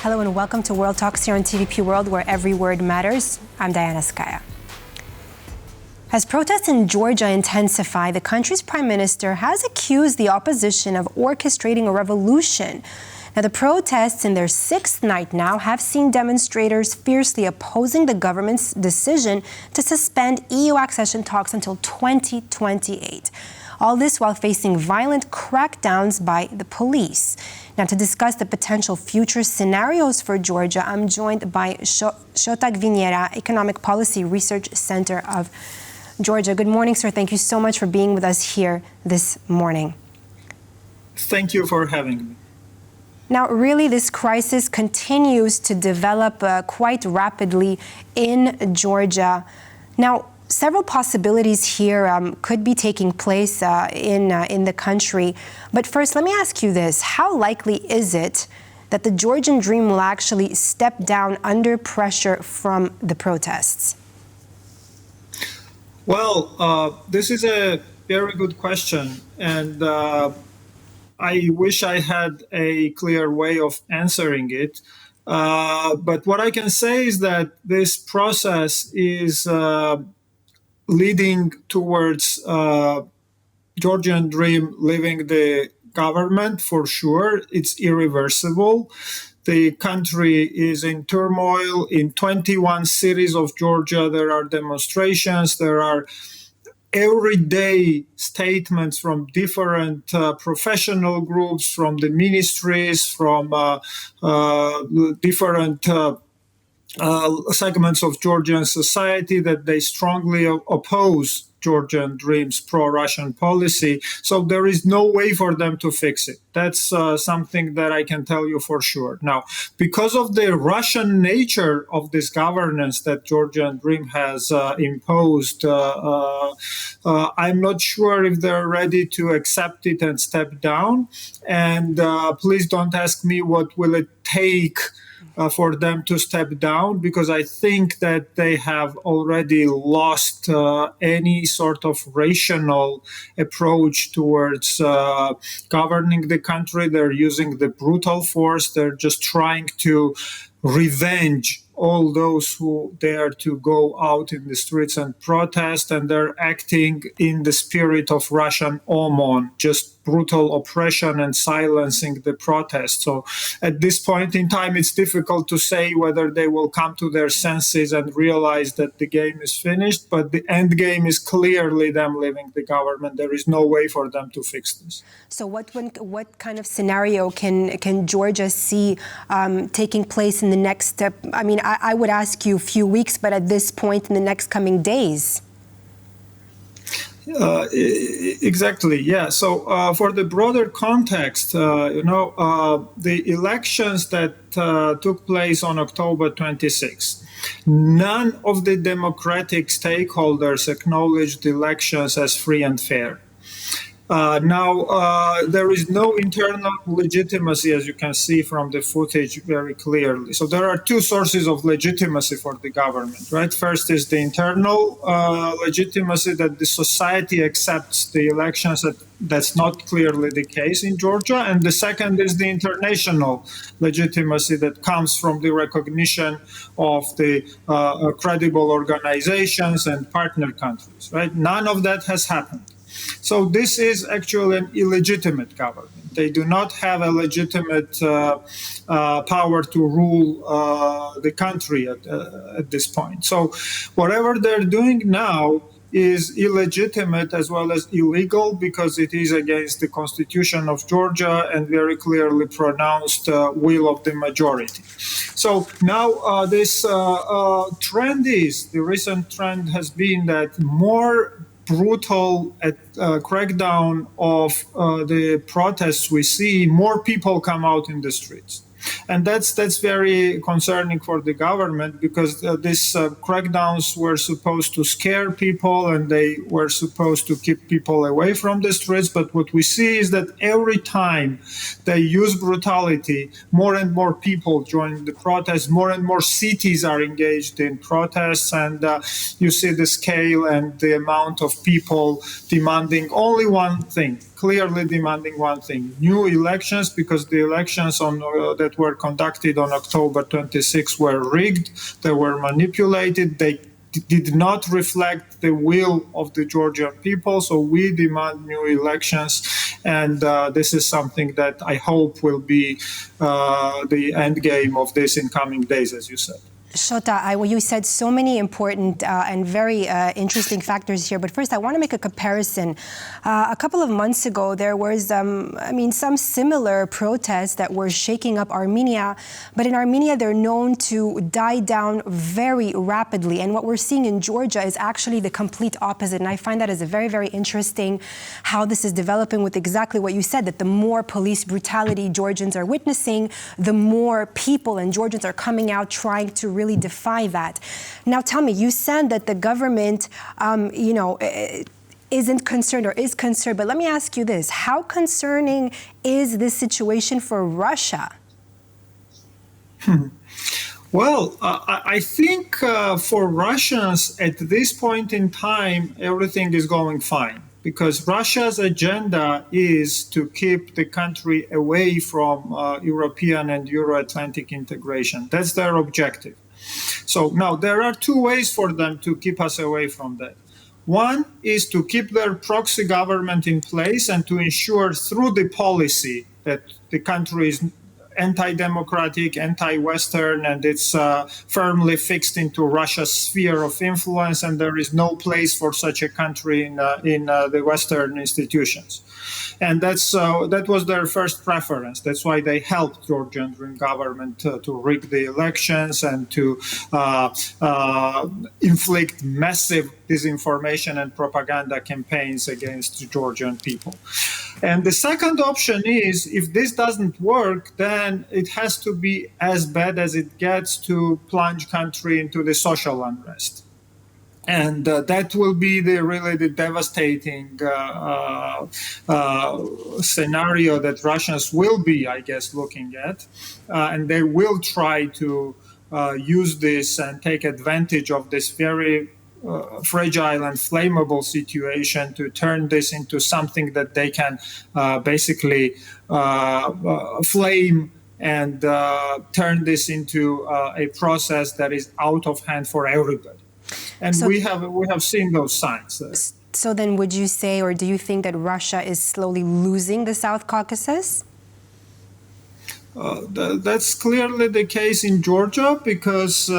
Hello and welcome to World Talks here on TVP World, where every word matters. I'm Diana Skaya. As protests in Georgia intensify, the country's prime minister has accused the opposition of orchestrating a revolution. Now, the protests in their sixth night now have seen demonstrators fiercely opposing the government's decision to suspend EU accession talks until 2028. All this while facing violent crackdowns by the police. Now, to discuss the potential future scenarios for Georgia, I'm joined by Shota Gvineria, Economic Policy Research Center of Georgia. Good morning, sir. Thank you so much for being with us here this morning. Thank you for having me. Now, really, this crisis continues to develop quite rapidly in Georgia. Now, several possibilities here could be taking place in the country. But first, let me ask you this. How likely is it that the Georgian dream will actually step down under pressure from the protests? Well, this is a very good question. And I wish I had a clear way of answering it. But what I can say is that this process is leading towards Georgian dream leaving the government for sure. It's irreversible. The country is in turmoil. In 21 cities of Georgia, there are demonstrations. There are everyday statements from different professional groups, from the ministries, from different segments of Georgian society that they strongly oppose Georgian dream's pro-Russian policy. So there is no way for them to fix it. That's something that I can tell you for sure. Now, because of the Russian nature of this governance that Georgian dream has imposed, I'm not sure if they're ready to accept it and step down. And please don't ask me what will it take for them to step down, because I think that they have already lost any sort of rational approach towards governing the country. They're using the brutal force. They're just trying to revenge all those who dare to go out in the streets and protest, and they're acting in the spirit of Russian OMON, just brutal oppression and silencing the protest. So at this point in time, it's difficult to say whether they will come to their senses and realize that the game is finished, but the end game is clearly them leaving the government. There is no way for them to fix this. So what kind of scenario can Georgia see taking place in the next step? I mean, I would ask you a few weeks, but at this point in the next coming days. Exactly, yeah. So for the broader context, the elections that took place on October 26, none of the democratic stakeholders acknowledged the elections as free and fair. Now, there is no internal legitimacy, as you can see from the footage very clearly. So there are two sources of legitimacy for the government, right? First is the internal legitimacy that the society accepts the elections. That's not clearly the case in Georgia. And the second is the international legitimacy that comes from the recognition of the credible organizations and partner countries, right? None of that has happened. So this is actually an illegitimate government. They do not have a legitimate power to rule the country at this point. So whatever they're doing now is illegitimate as well as illegal, because it is against the Constitution of Georgia and very clearly pronounced will of the majority. So now this the recent trend has been that more brutal crackdown of the protests we see, more people come out in the streets. And that's very concerning for the government, because these crackdowns were supposed to scare people and they were supposed to keep people away from the streets. But what we see is that every time they use brutality, more and more people join the protests, more and more cities are engaged in protests, and you see the scale and the amount of people demanding only one thing: clearly demanding one thing: new elections, because the elections that were conducted on October 26 were rigged, they were manipulated, they did not reflect the will of the Georgian people. So we demand new elections, and this is something that I hope will be the end game of this in coming days, as you said. Shota, you said so many important and very interesting factors here, but first I want to make a comparison. A couple of months ago, there was, some similar protests that were shaking up Armenia, but in Armenia, they're known to die down very rapidly, and what we're seeing in Georgia is actually the complete opposite, and I find that as a very, very interesting how this is developing with exactly what you said, that the more police brutality Georgians are witnessing, the more people and Georgians are coming out trying to really defy that. Now, tell me, you said that the government, isn't concerned or is concerned, but let me ask you this. How concerning is this situation for Russia? Well, I think for Russians at this point in time, everything is going fine, because Russia's agenda is to keep the country away from European and Euro-Atlantic integration. That's their objective. So now there are two ways for them to keep us away from that. One is to keep their proxy government in place and to ensure through the policy that the country is anti-democratic, anti-Western, and it's firmly fixed into Russia's sphere of influence, and there is no place for such a country in the Western institutions. And that was their first preference. That's why they helped Georgian Dream government to rig the elections and to inflict massive disinformation and propaganda campaigns against the Georgian people. And the second option is, if this doesn't work, then it has to be as bad as it gets to plunge country into the social unrest. And that will be really the devastating scenario that Russians will be, I guess, looking at. And they will try to use this and take advantage of this very fragile and flammable situation to turn this into something that they can basically flame and turn this into a process that is out of hand for everybody. And so, we have seen those signs. So then would you say, or do you think that Russia is slowly losing the South Caucasus? That's clearly the case in Georgia, because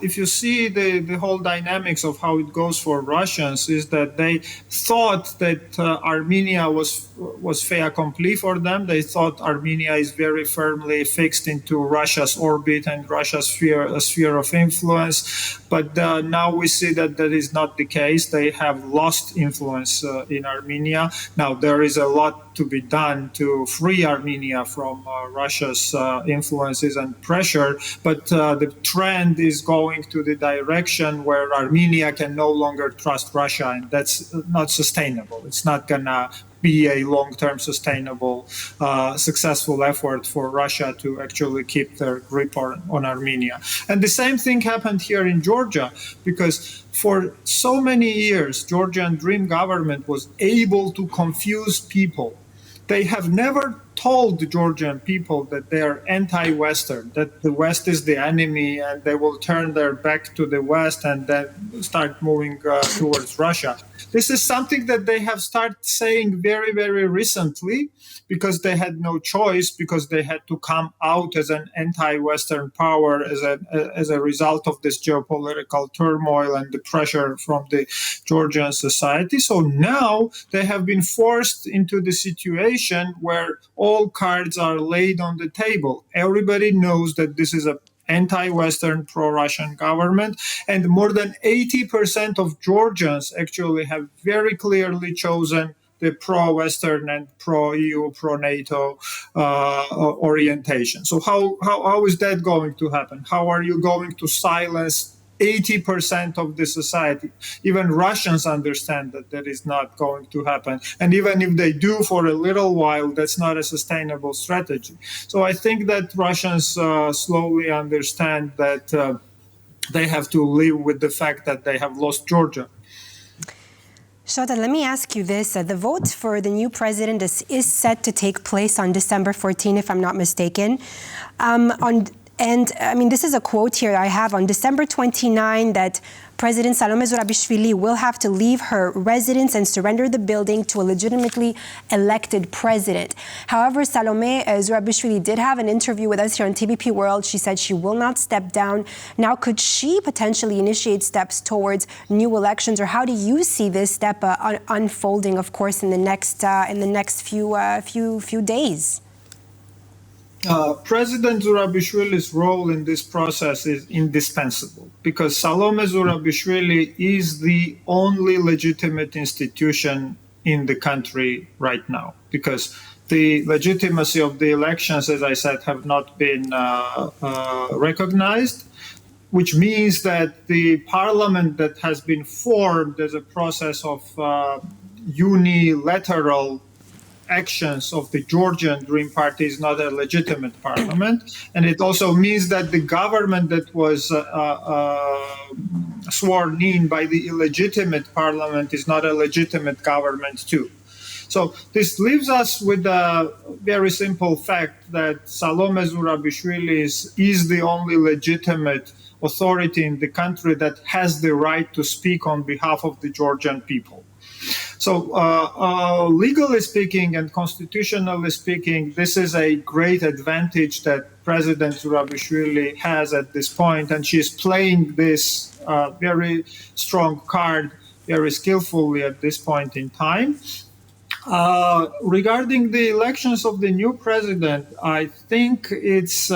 if you see the whole dynamics of how it goes for Russians, is that they thought that Armenia was fait accompli for them. They thought Armenia is very firmly fixed into Russia's orbit and Russia's sphere of influence. But now we see that that is not the case. They have lost influence in Armenia. Now there is a lot to be done to free Armenia from Russia's influences and pressure, but the trend is going to the direction where Armenia can no longer trust Russia, and that's not sustainable. It's not gonna be a long-term sustainable, successful effort for Russia to actually keep their grip on Armenia. And the same thing happened here in Georgia, because for so many years, Georgian Dream government was able to confuse people. They have never told the Georgian people that they are anti-Western, that the West is the enemy, and they will turn their back to the West and then start moving towards Russia. This is something that they have started saying very, very recently, because they had no choice, because they had to come out as an anti-Western power as a result of this geopolitical turmoil and the pressure from the Georgian society. So now they have been forced into the situation where all cards are laid on the table. Everybody knows that this is an anti-Western, pro-Russian government, and more than 80% of Georgians actually have very clearly chosen the pro-Western and pro-EU, pro-NATO orientation. So how is that going to happen? How are you going to silence 80% of the society? Even Russians understand that that is not going to happen. And even if they do for a little while, that's not a sustainable strategy. So I think that Russians slowly understand that they have to live with the fact that they have lost Georgia. Shota, let me ask you this. The vote for the new president is set to take place on December 14, if I'm not mistaken. This is a quote here I have on December 29 that President Salome Zurabishvili will have to leave her residence and surrender the building to a legitimately elected president. However, Salome Zurabishvili did have an interview with us here on TVP World. She said she will not step down. Now, could she potentially initiate steps towards new elections, or how do you see this step unfolding, of course, in the next few days? President Zurabishvili's role in this process is indispensable because Salome Zurabishvili is the only legitimate institution in the country right now, because the legitimacy of the elections, as I said, have not been recognized, which means that the parliament that has been formed as a process of unilateral actions of the Georgian Dream Party is not a legitimate parliament. And it also means that the government that was sworn in by the illegitimate parliament is not a legitimate government too. So this leaves us with a very simple fact that Salome Zurabishvili is the only legitimate authority in the country that has the right to speak on behalf of the Georgian people. So legally speaking and constitutionally speaking, this is a great advantage that President Zurabishvili has at this point, and she's playing this very strong card very skillfully at this point in time. Regarding the elections of the new president, I think it's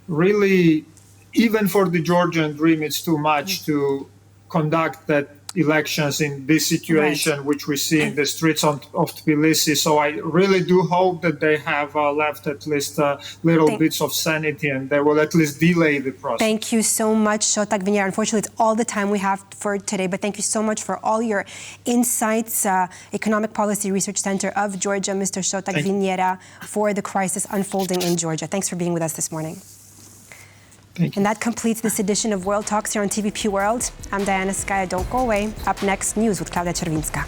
really, even for the Georgian dream, it's too much to conduct that elections in this situation, right, which we see in the streets of Tbilisi. So I really do hope that they have left at least little bits of sanity, and they will at least delay the process. Thank you so much, Shota Gvineria. Unfortunately, it's all the time we have for today, but thank you so much for all your insights. Economic Policy Research Center of Georgia, Mr. Shota Gvineria, for the crisis unfolding in Georgia. Thanks for being with us this morning. And that completes this edition of World Talks here on TVP World. I'm Diana Skaya. Don't go away. Up next, news with Claudia Czerwinska.